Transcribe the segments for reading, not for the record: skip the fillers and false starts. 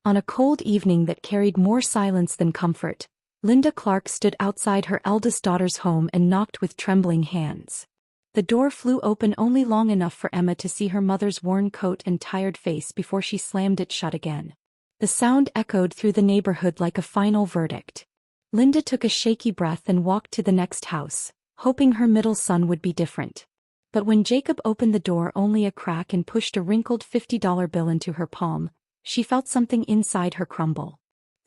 On a cold evening that carried more silence than comfort, Linda Clark stood outside her eldest daughter's home and knocked with trembling hands. The door flew open only long enough for Emma to see her mother's worn coat and tired face before she slammed it shut again. The sound echoed through the neighborhood like a final verdict. Linda took a shaky breath and walked to the next house, hoping her middle son would be different. But when Jacob opened the door only a crack and pushed a wrinkled $50 bill into her palm, she felt something inside her crumble.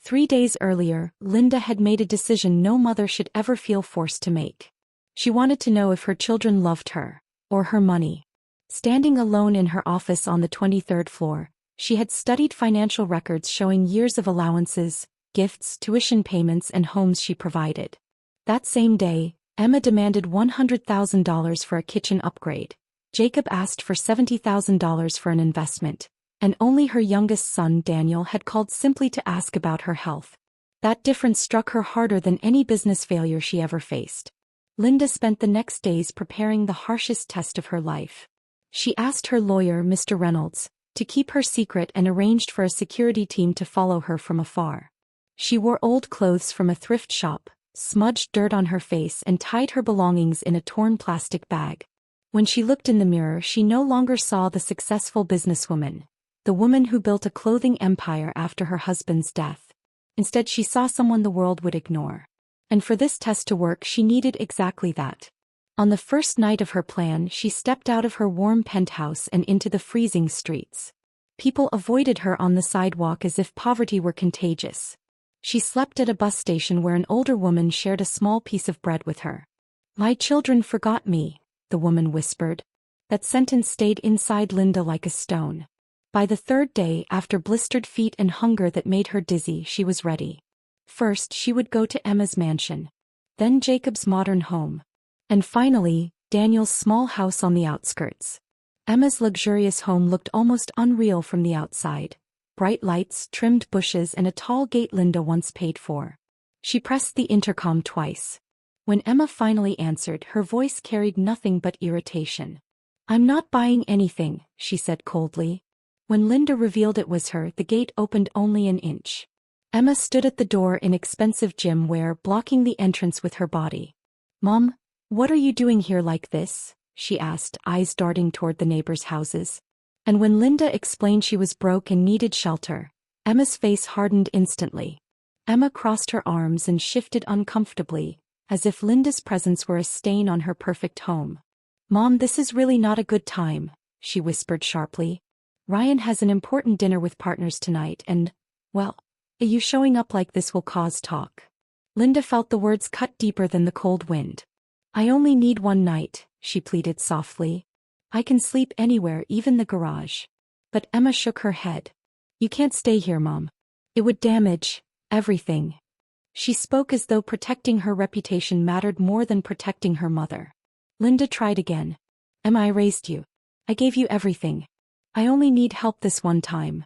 3 days earlier, Linda had made a decision no mother should ever feel forced to make. She wanted to know if her children loved her, or her money. Standing alone in her office on the 23rd floor, she had studied financial records showing years of allowances, gifts, tuition payments, and homes she provided. That same day, Emma demanded $100,000 for a kitchen upgrade. Jacob asked for $70,000 for an investment, and only her youngest son Daniel had called simply to ask about her health. That difference struck her harder than any business failure she ever faced. Linda spent the next days preparing the harshest test of her life. She asked her lawyer, Mr. Reynolds, to keep her secret and arranged for a security team to follow her from afar. She wore old clothes from a thrift shop, smudged dirt on her face, and tied her belongings in a torn plastic bag. When she looked in the mirror, she no longer saw the successful businesswoman, the woman who built a clothing empire after her husband's death. Instead, she saw someone the world would ignore. And for this test to work, she needed exactly that. On the first night of her plan, she stepped out of her warm penthouse and into the freezing streets. People avoided her on the sidewalk as if poverty were contagious. She slept at a bus station where an older woman shared a small piece of bread with her. "My children forgot me," the woman whispered. That sentence stayed inside Linda like a stone. By the third day, after blistered feet and hunger that made her dizzy, she was ready. First, she would go to Emma's mansion. Then Jacob's modern home. And finally, Daniel's small house on the outskirts. Emma's luxurious home looked almost unreal from the outside. Bright lights, trimmed bushes, and a tall gate Linda once paid for. She pressed the intercom twice. When Emma finally answered, her voice carried nothing but irritation. "I'm not buying anything," she said coldly. When Linda revealed it was her, the gate opened only an inch. Emma stood at the door in expensive gym wear, blocking the entrance with her body. "Mom, what are you doing here like this?" she asked, eyes darting toward the neighbors' houses. And when Linda explained she was broke and needed shelter, Emma's face hardened instantly. Emma crossed her arms and shifted uncomfortably, as if Linda's presence were a stain on her perfect home. "Mom, this is really not a good time," she whispered sharply. "Ryan has an important dinner with partners tonight and, well, you showing up like this will cause talk." Linda felt the words cut deeper than the cold wind. "I only need one night," she pleaded softly. "I can sleep anywhere, even the garage." But Emma shook her head. "You can't stay here, Mom. It would damage everything." She spoke as though protecting her reputation mattered more than protecting her mother. Linda tried again. "Emma, I raised you. I gave you everything. I only need help this one time."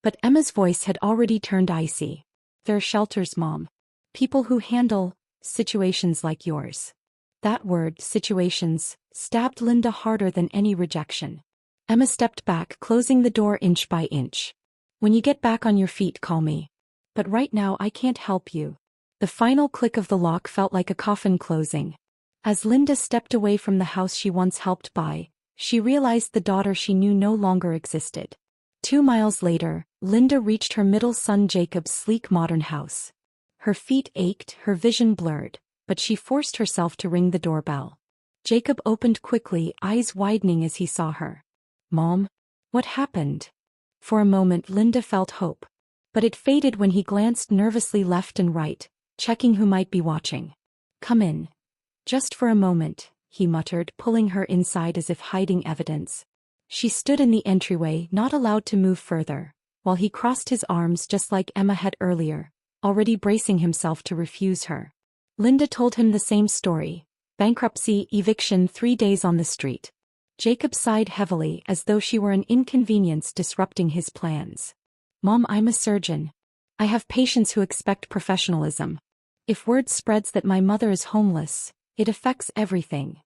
But Emma's voice had already turned icy. "There are shelters, Mom. People who handle situations like yours." That word, situations, stabbed Linda harder than any rejection. Emma stepped back, closing the door inch by inch. "When you get back on your feet, call me. But right now I can't help you." The final click of the lock felt like a coffin closing. As Linda stepped away from the house she once helped buy, she realized the daughter she knew no longer existed. 2 miles later, Linda reached her middle son Jacob's sleek modern house. Her feet ached, her vision blurred, but she forced herself to ring the doorbell. Jacob opened quickly, eyes widening as he saw her. "Mom? What happened?" For a moment Linda felt hope. But it faded when he glanced nervously left and right, checking who might be watching. "Come in. Just for a moment," he muttered, pulling her inside as if hiding evidence. She stood in the entryway, not allowed to move further, while he crossed his arms just like Emma had earlier, already bracing himself to refuse her. Linda told him the same story: bankruptcy, eviction, 3 days on the street. Jacob sighed heavily as though she were an inconvenience disrupting his plans. "Mom, I'm a surgeon. I have patients who expect professionalism. If word spreads that my mother is homeless, it affects everything."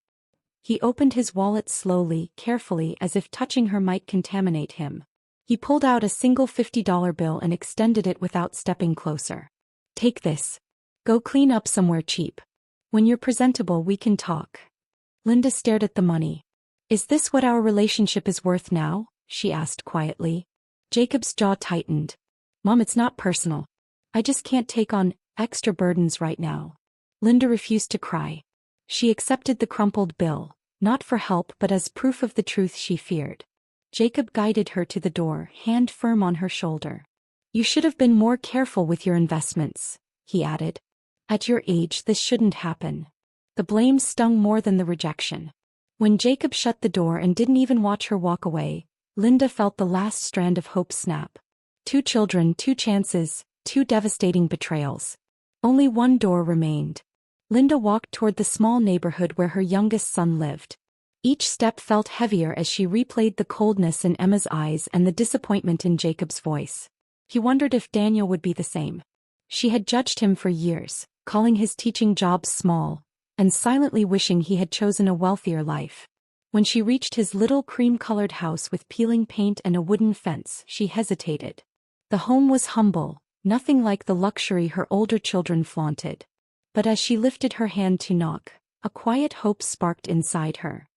He opened his wallet slowly, carefully, as if touching her might contaminate him. He pulled out a single $50 bill and extended it without stepping closer. Take this. Go clean up somewhere cheap. When you're presentable, we can talk. Linda stared at the money. Is this what our relationship is worth now? She asked quietly. Jacob's jaw tightened. Mom, it's not personal. I just can't take on extra burdens right now. Linda refused to cry. She accepted the crumpled bill, not for help but as proof of the truth she feared. Jacob guided her to the door, hand firm on her shoulder. You should have been more careful with your investments, he added. At your age, this shouldn't happen. The blame stung more than the rejection. When Jacob shut the door and didn't even watch her walk away, Linda felt the last strand of hope snap. 2 children, 2 chances, 2 devastating betrayals. Only one door remained. Linda walked toward the small neighborhood where her youngest son lived. Each step felt heavier as she replayed the coldness in Emma's eyes and the disappointment in Jacob's voice. He wondered if Daniel would be the same. She had judged him for years, calling his teaching jobs small, and silently wishing he had chosen a wealthier life. When she reached his little cream-colored house with peeling paint and a wooden fence, she hesitated. The home was humble, nothing like the luxury her older children flaunted. But as she lifted her hand to knock, a quiet hope sparked inside her.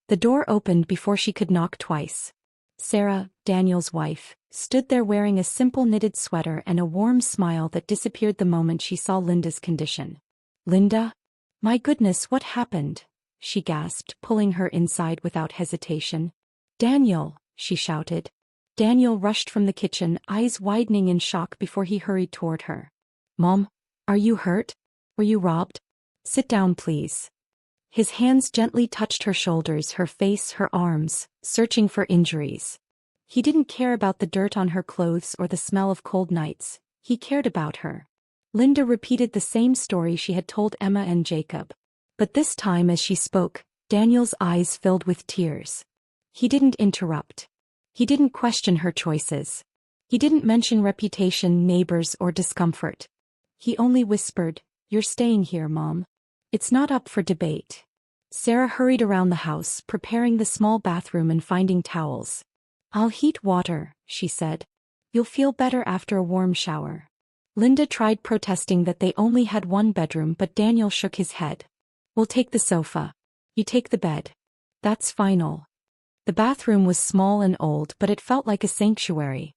The door opened before she could knock twice. Sarah, Daniel's wife, stood there wearing a simple knitted sweater and a warm smile that disappeared the moment she saw Linda's condition. Linda? My goodness, what happened? She gasped, pulling her inside without hesitation. Daniel, she shouted. Daniel rushed from the kitchen, eyes widening in shock before he hurried toward her. Mom, are you hurt? Were you robbed? Sit down, please. His hands gently touched her shoulders, her face, her arms, searching for injuries. He didn't care about the dirt on her clothes or the smell of cold nights. He cared about her. Linda repeated the same story she had told Emma and Jacob. But this time as she spoke, Daniel's eyes filled with tears. He didn't interrupt. He didn't question her choices. He didn't mention reputation, neighbors, or discomfort. He only whispered, You're staying here, Mom. It's not up for debate. Sarah hurried around the house, preparing the small bathroom and finding towels. I'll heat water, she said. You'll feel better after a warm shower. Linda tried protesting that they only had one bedroom, but Daniel shook his head. We'll take the sofa. You take the bed. That's final. The bathroom was small and old, but it felt like a sanctuary.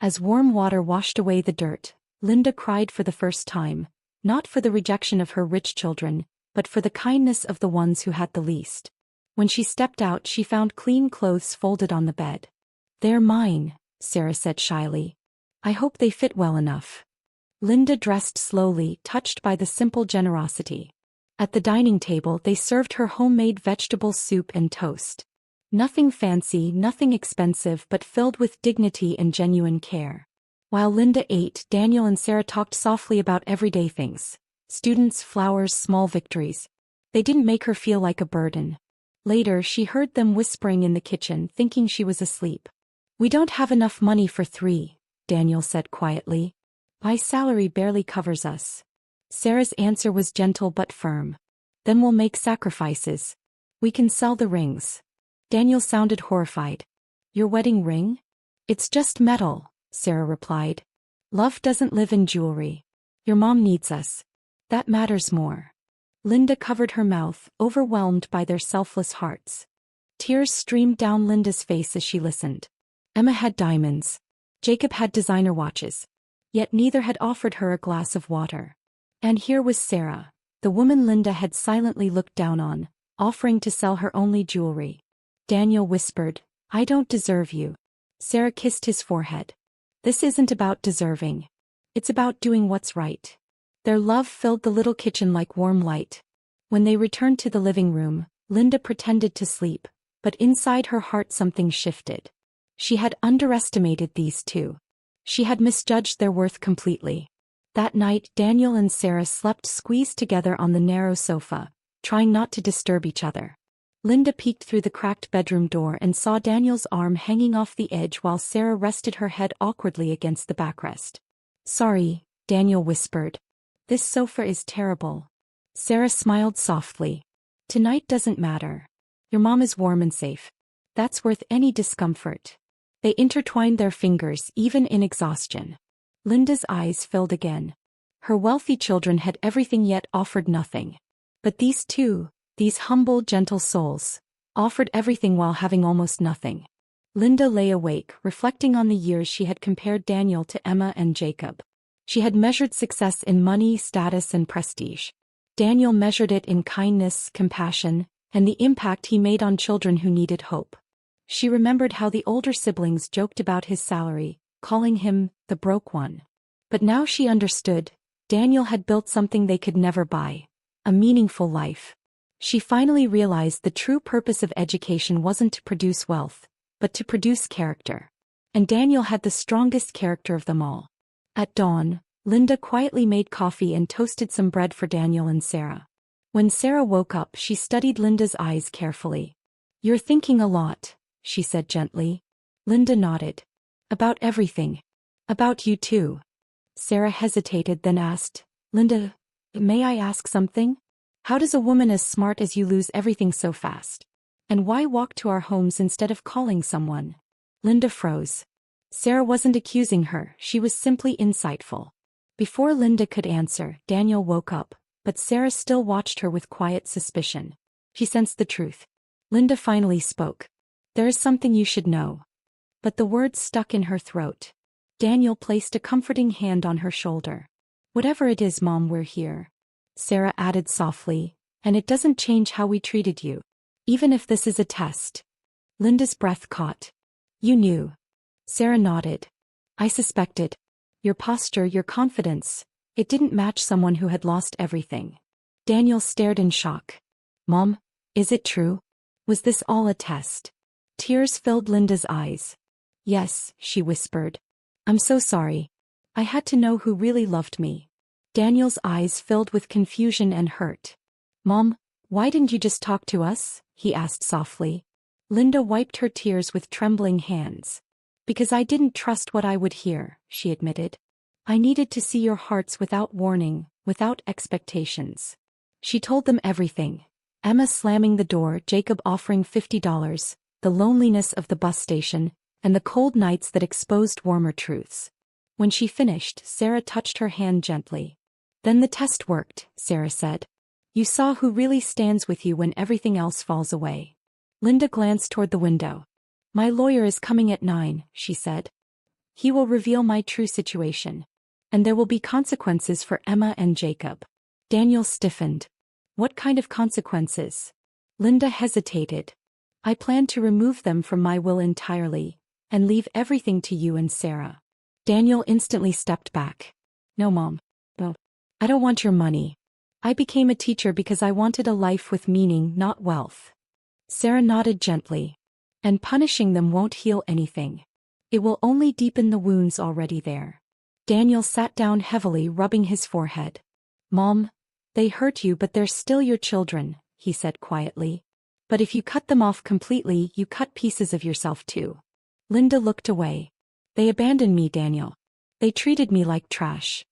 As warm water washed away the dirt, Linda cried for the first time, not for the rejection of her rich children, but for the kindness of the ones who had the least. When she stepped out, she found clean clothes folded on the bed. They're mine, Sarah said shyly. I hope they fit well enough. Linda dressed slowly, touched by the simple generosity. At the dining table, they served her homemade vegetable soup and toast. Nothing fancy, nothing expensive, but filled with dignity and genuine care. While Linda ate, Daniel and Sarah talked softly about everyday things. Students, flowers, small victories. They didn't make her feel like a burden. Later, she heard them whispering in the kitchen, thinking she was asleep. We don't have enough money for 3, Daniel said quietly. My salary barely covers us. Sarah's answer was gentle but firm. Then we'll make sacrifices. We can sell the rings. Daniel sounded horrified. Your wedding ring? It's just metal, Sarah replied. Love doesn't live in jewelry. Your mom needs us. That matters more. Linda covered her mouth, overwhelmed by their selfless hearts. Tears streamed down Linda's face as she listened. Emma had diamonds. Jacob had designer watches. Yet neither had offered her a glass of water. And here was Sarah, the woman Linda had silently looked down on, offering to sell her only jewelry. Daniel whispered, I don't deserve you. Sarah kissed his forehead. This isn't about deserving. It's about doing what's right. Their love filled the little kitchen like warm light. When they returned to the living room, Linda pretended to sleep, but inside her heart something shifted. She had underestimated these two. She had misjudged their worth completely. That night, Daniel and Sarah slept squeezed together on the narrow sofa, trying not to disturb each other. Linda peeked through the cracked bedroom door and saw Daniel's arm hanging off the edge while Sarah rested her head awkwardly against the backrest. Sorry, Daniel whispered. This sofa is terrible. Sarah smiled softly. Tonight doesn't matter. Your mom is warm and safe. That's worth any discomfort. They intertwined their fingers even in exhaustion. Linda's eyes filled again. Her wealthy children had everything yet offered nothing. But these two, these humble, gentle souls, offered everything while having almost nothing. Linda lay awake, reflecting on the years she had compared Daniel to Emma and Jacob. She had measured success in money, status, and prestige. Daniel measured it in kindness, compassion, and the impact he made on children who needed hope. She remembered how the older siblings joked about his salary, calling him the broke one. But now she understood. Daniel had built something they could never buy, a meaningful life. She finally realized the true purpose of education wasn't to produce wealth, but to produce character. And Daniel had the strongest character of them all. At dawn, Linda quietly made coffee and toasted some bread for Daniel and Sarah. When Sarah woke up, she studied Linda's eyes carefully. "You're thinking a lot," she said gently. Linda nodded. "About everything. About you too." Sarah hesitated, then asked, "Linda, may I ask something? How does a woman as smart as you lose everything so fast? And why walk to our homes instead of calling someone?" Linda froze. Sarah wasn't accusing her, she was simply insightful. Before Linda could answer, Daniel woke up, but Sarah still watched her with quiet suspicion. She sensed the truth. Linda finally spoke. "There is something you should know." But the words stuck in her throat. Daniel placed a comforting hand on her shoulder. "Whatever it is, Mom, we're here," Sarah added softly, "and it doesn't change how we treated you. Even if this is a test." Linda's breath caught. "You knew." Sarah nodded. "I suspected. Your posture, your confidence, it didn't match someone who had lost everything." Daniel stared in shock. "Mom, is it true? Was this all a test?" Tears filled Linda's eyes. "Yes," she whispered. "I'm so sorry. I had to know who really loved me." Daniel's eyes filled with confusion and hurt. "Mom, why didn't you just talk to us?" he asked softly. Linda wiped her tears with trembling hands. "Because I didn't trust what I would hear," she admitted. "I needed to see your hearts without warning, without expectations." She told them everything. Emma slamming the door, Jacob offering $50, the loneliness of the bus station, and the cold nights that exposed warmer truths. When she finished, Sarah touched her hand gently. "Then the test worked," Sarah said. "You saw who really stands with you when everything else falls away." Linda glanced toward the window. "My lawyer is coming at 9, she said. "He will reveal my true situation. And there will be consequences for Emma and Jacob." Daniel stiffened. "What kind of consequences?" Linda hesitated. "I plan to remove them from my will entirely, and leave everything to you and Sarah." Daniel instantly stepped back. "No, Mom. No. I don't want your money. I became a teacher because I wanted a life with meaning, not wealth." Sarah nodded gently. "And punishing them won't heal anything. It will only deepen the wounds already there." Daniel sat down heavily, rubbing his forehead. "Mom, they hurt you, but they're still your children," he said quietly. "But if you cut them off completely, you cut pieces of yourself too." Linda looked away. "They abandoned me, Daniel. They treated me like trash."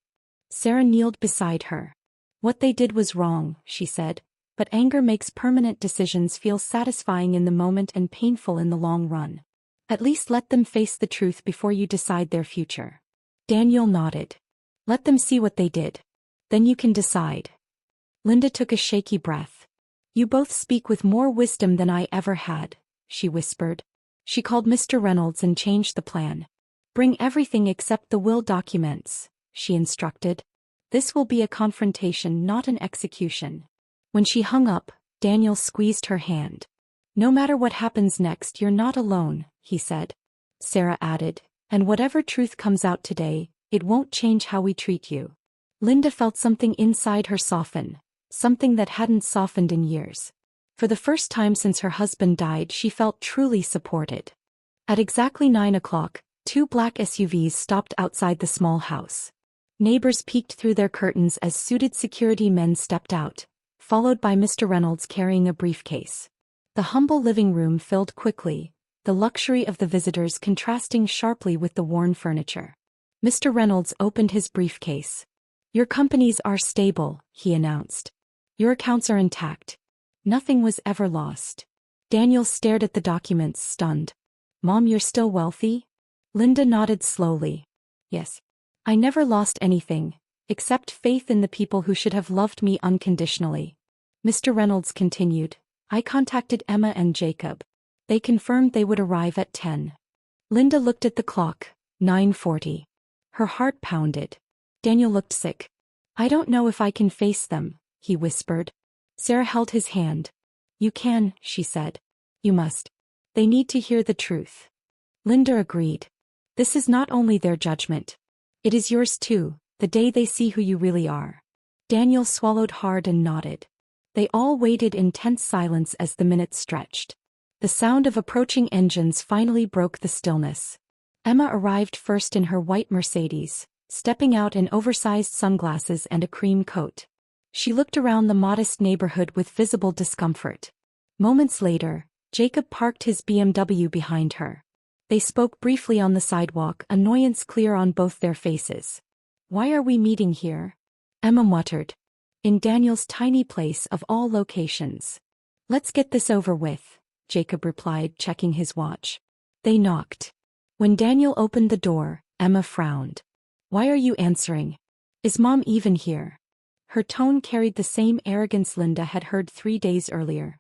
Sarah kneeled beside her. "What they did was wrong," she said, "but anger makes permanent decisions feel satisfying in the moment and painful in the long run. At least let them face the truth before you decide their future." Daniel nodded. "Let them see what they did. Then you can decide." Linda took a shaky breath. "You both speak with more wisdom than I ever had," she whispered. She called Mr. Reynolds and changed the plan. "Bring everything except the will documents," she instructed. "This will be a confrontation, not an execution." When she hung up, Daniel squeezed her hand. "No matter what happens next, you're not alone," he said. Sarah added, "And whatever truth comes out today, it won't change how we treat you." Linda felt something inside her soften, something that hadn't softened in years. For the first time since her husband died, she felt truly supported. At exactly 9 o'clock, 2 black SUVs stopped outside the small house. Neighbors peeked through their curtains as suited security men stepped out, followed by Mr. Reynolds carrying a briefcase. The humble living room filled quickly, the luxury of the visitors contrasting sharply with the worn furniture. Mr. Reynolds opened his briefcase. "Your companies are stable," he announced. "Your accounts are intact. Nothing was ever lost." Daniel stared at the documents, stunned. Mom, you're still wealthy? Linda nodded slowly. Yes. I never lost anything, except faith in the people who should have loved me unconditionally. Mr. Reynolds continued. I contacted Emma and Jacob. They confirmed they would arrive at 10. Linda looked at the clock. 9:40. Her heart pounded. Daniel looked sick. I don't know if I can face them, he whispered. Sarah held his hand. You can, she said. You must. They need to hear the truth. Linda agreed. This is not only their judgment. It is yours too, the day they see who you really are. Daniel swallowed hard and nodded. They all waited in tense silence as the minutes stretched. The sound of approaching engines finally broke the stillness. Emma arrived first in her white Mercedes, stepping out in oversized sunglasses and a cream coat. She looked around the modest neighborhood with visible discomfort. Moments later, Jacob parked his BMW behind her. They spoke briefly on the sidewalk, annoyance clear on both their faces. Why are we meeting here? Emma muttered. In Daniel's tiny place of all locations. Let's get this over with, Jacob replied, checking his watch. They knocked. When Daniel opened the door, Emma frowned. Why are you answering? Is Mom even here? Her tone carried the same arrogance Linda had heard 3 days earlier.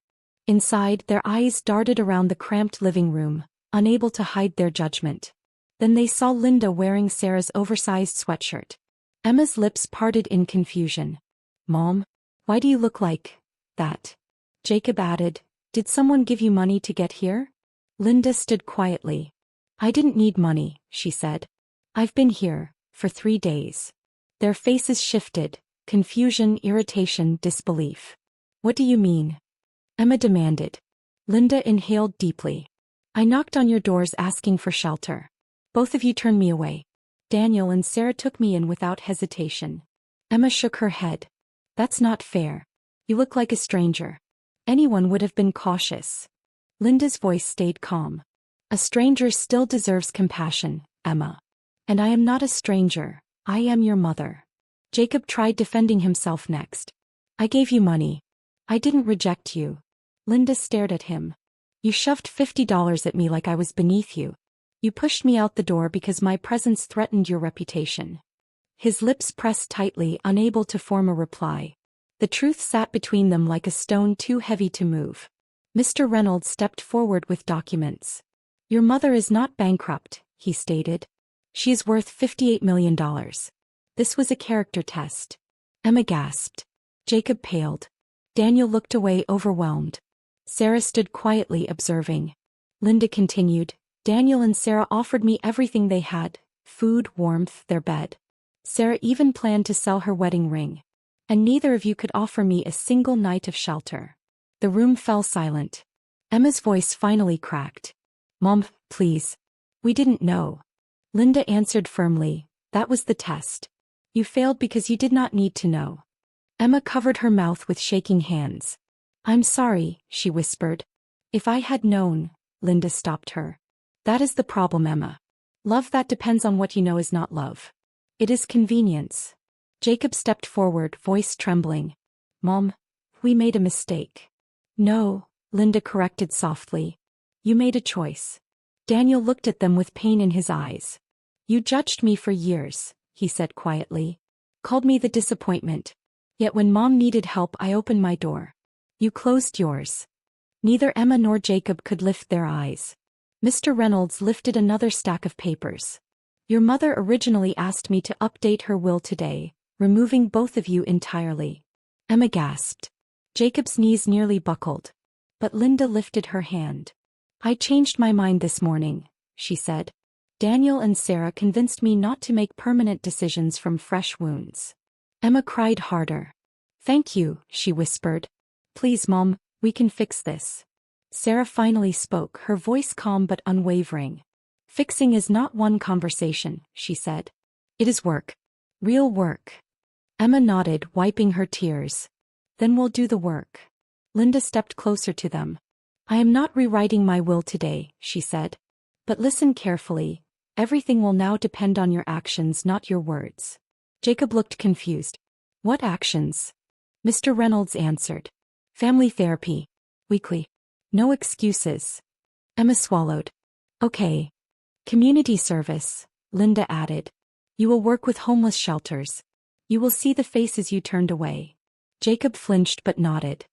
Inside, their eyes darted around the cramped living room, unable to hide their judgment. Then they saw Linda wearing Sarah's oversized sweatshirt. Emma's lips parted in confusion. Mom? Why do you look like that? Jacob added, Did someone give you money to get here? Linda stood quietly. I didn't need money, she said. I've been here, for 3 days. Their faces shifted, confusion, irritation, disbelief. What do you mean? Emma demanded. Linda inhaled deeply. I knocked on your doors asking for shelter. Both of you turned me away. Daniel and Sarah took me in without hesitation. Emma shook her head. That's not fair. You look like a stranger. Anyone would have been cautious. Linda's voice stayed calm. A stranger still deserves compassion, Emma. And I am not a stranger, I am your mother. Jacob tried defending himself next. I gave you money. I didn't reject you. Linda stared at him. You shoved $50 at me like I was beneath you. You pushed me out the door because my presence threatened your reputation. His lips pressed tightly, unable to form a reply. The truth sat between them like a stone too heavy to move. Mr. Reynolds stepped forward with documents. Your mother is not bankrupt, he stated. She is worth $58 million. This was a character test. Emma gasped. Jacob paled. Daniel looked away, overwhelmed. Sarah stood quietly observing. Linda continued. Daniel and Sarah offered me everything they had, food, warmth, their bed. Sarah even planned to sell her wedding ring. And neither of you could offer me a single night of shelter. The room fell silent. Emma's voice finally cracked. Mom, please. We didn't know. Linda answered firmly. That was the test. You failed because you did not need to know. Emma covered her mouth with shaking hands. I'm sorry, she whispered. If I had known, Linda stopped her. That is the problem, Emma. Love that depends on what you know is not love. It is convenience. Jacob stepped forward, voice trembling. Mom, we made a mistake. No, Linda corrected softly. You made a choice. Daniel looked at them with pain in his eyes. You judged me for years, he said quietly. Called me the disappointment. Yet when Mom needed help, I opened my door. You closed yours. Neither Emma nor Jacob could lift their eyes. Mr. Reynolds lifted another stack of papers. Your mother originally asked me to update her will today, removing both of you entirely. Emma gasped. Jacob's knees nearly buckled. But Linda lifted her hand. I changed my mind this morning, she said. Daniel and Sarah convinced me not to make permanent decisions from fresh wounds. Emma cried harder. Thank you, she whispered. Please, Mom, we can fix this. Sarah finally spoke, her voice calm but unwavering. Fixing is not one conversation, she said. It is work. Real work. Emma nodded, wiping her tears. Then we'll do the work. Linda stepped closer to them. I am not rewriting my will today, she said. But listen carefully. Everything will now depend on your actions, not your words. Jacob looked confused. What actions? Mr. Reynolds answered. Family therapy. Weekly. No excuses. Emma swallowed. Okay. Community service, Linda added. You will work with homeless shelters. You will see the faces you turned away. Jacob flinched but nodded.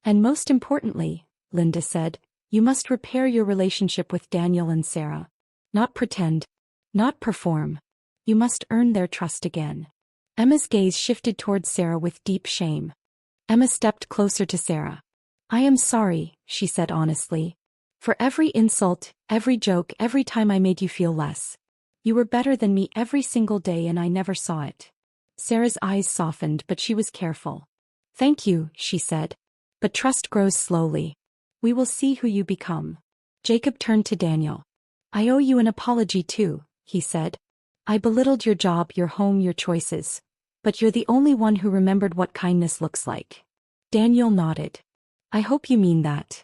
And most importantly, Linda said, you must repair your relationship with Daniel and Sarah. Not pretend. Not perform. You must earn their trust again. Emma's gaze shifted towards Sarah with deep shame. Emma stepped closer to Sarah. I am sorry, she said honestly. For every insult, every joke, every time I made you feel less. You were better than me every single day and I never saw it. Sarah's eyes softened but she was careful. Thank you, she said. But trust grows slowly. We will see who you become. Jacob turned to Daniel. I owe you an apology too, he said. I belittled your job, your home, your choices. But you're the only one who remembered what kindness looks like. Daniel nodded. I hope you mean that.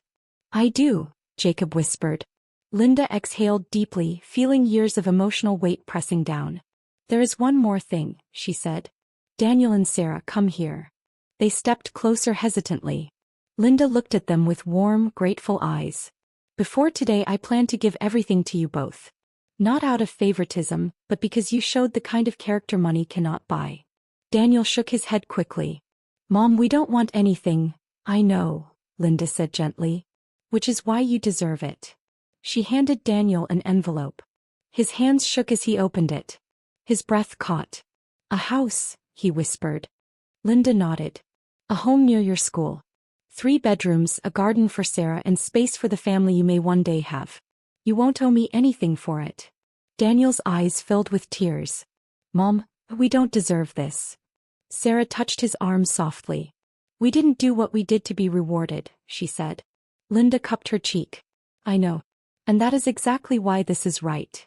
I do, Jacob whispered. Linda exhaled deeply, feeling years of emotional weight pressing down. There is one more thing, she said. Daniel and Sarah, come here. They stepped closer hesitantly. Linda looked at them with warm, grateful eyes. Before today I planned to give everything to you both. Not out of favoritism, but because you showed the kind of character money cannot buy. Daniel shook his head quickly. Mom, we don't want anything. I know, Linda said gently. Which is why you deserve it. She handed Daniel an envelope. His hands shook as he opened it. His breath caught. A house, he whispered. Linda nodded. A home near your school. 3 bedrooms, a garden for Sarah and space for the family you may one day have. You won't owe me anything for it. Daniel's eyes filled with tears. Mom, we don't deserve this. Sarah touched his arm softly. We didn't do what we did to be rewarded, she said. Linda cupped her cheek. I know. And that is exactly why this is right.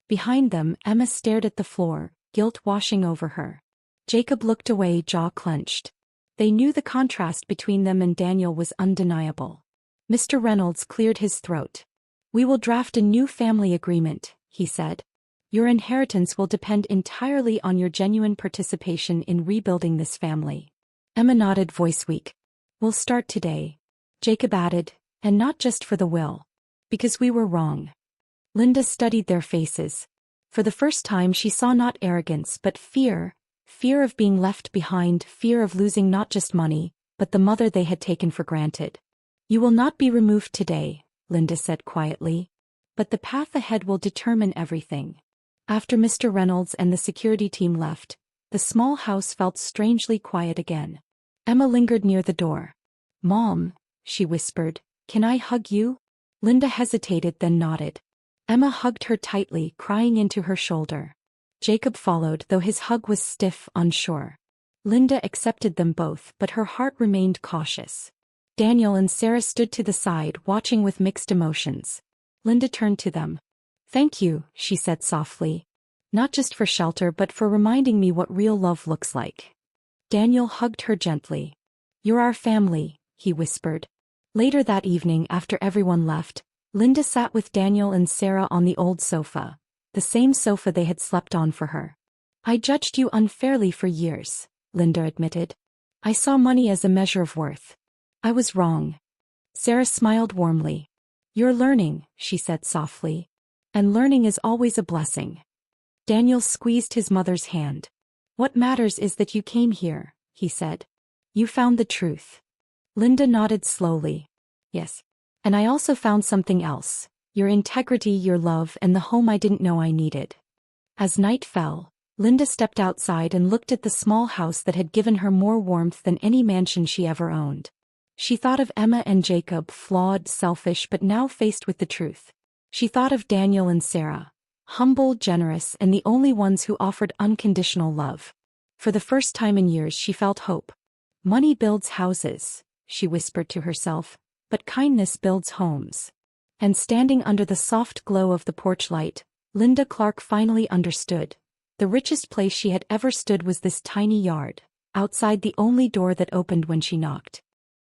Behind them, Emma stared at the floor, guilt washing over her. Jacob looked away, jaw clenched. They knew the contrast between them and Daniel was undeniable. Mr. Reynolds cleared his throat. We will draft a new family agreement, he said. Your inheritance will depend entirely on your genuine participation in rebuilding this family. Emma nodded, voice weak. We'll start today. Jacob added, and not just for the will. Because we were wrong. Linda studied their faces. For the first time she saw not arrogance but fear. Fear of being left behind, fear of losing not just money, but the mother they had taken for granted. You will not be removed today, Linda said quietly. But the path ahead will determine everything. After Mr. Reynolds and the security team left, the small house felt strangely quiet again. Emma lingered near the door. Mom, she whispered, can I hug you? Linda hesitated then nodded. Emma hugged her tightly, crying into her shoulder. Jacob followed, though his hug was stiff, unsure. Linda accepted them both, but her heart remained cautious. Daniel and Sarah stood to the side, watching with mixed emotions. Linda turned to them. Thank you, she said softly. Not just for shelter but for reminding me what real love looks like. Daniel hugged her gently. You're our family, he whispered. Later that evening, after everyone left, Linda sat with Daniel and Sarah on the old sofa. The same sofa they had slept on for her. I judged you unfairly for years, Linda admitted. I saw money as a measure of worth. I was wrong. Sarah smiled warmly. You're learning, she said softly. And learning is always a blessing. Daniel squeezed his mother's hand. What matters is that you came here, he said. You found the truth. Linda nodded slowly. Yes. And I also found something else. Your integrity, your love, and the home I didn't know I needed. As night fell, Linda stepped outside and looked at the small house that had given her more warmth than any mansion she ever owned. She thought of Emma and Jacob, flawed, selfish, but now faced with the truth. She thought of Daniel and Sarah, humble, generous, and the only ones who offered unconditional love. For the first time in years she felt hope. Money builds houses, she whispered to herself, but kindness builds homes. And standing under the soft glow of the porch light, Linda Clark finally understood. The richest place she had ever stood was this tiny yard, outside the only door that opened when she knocked.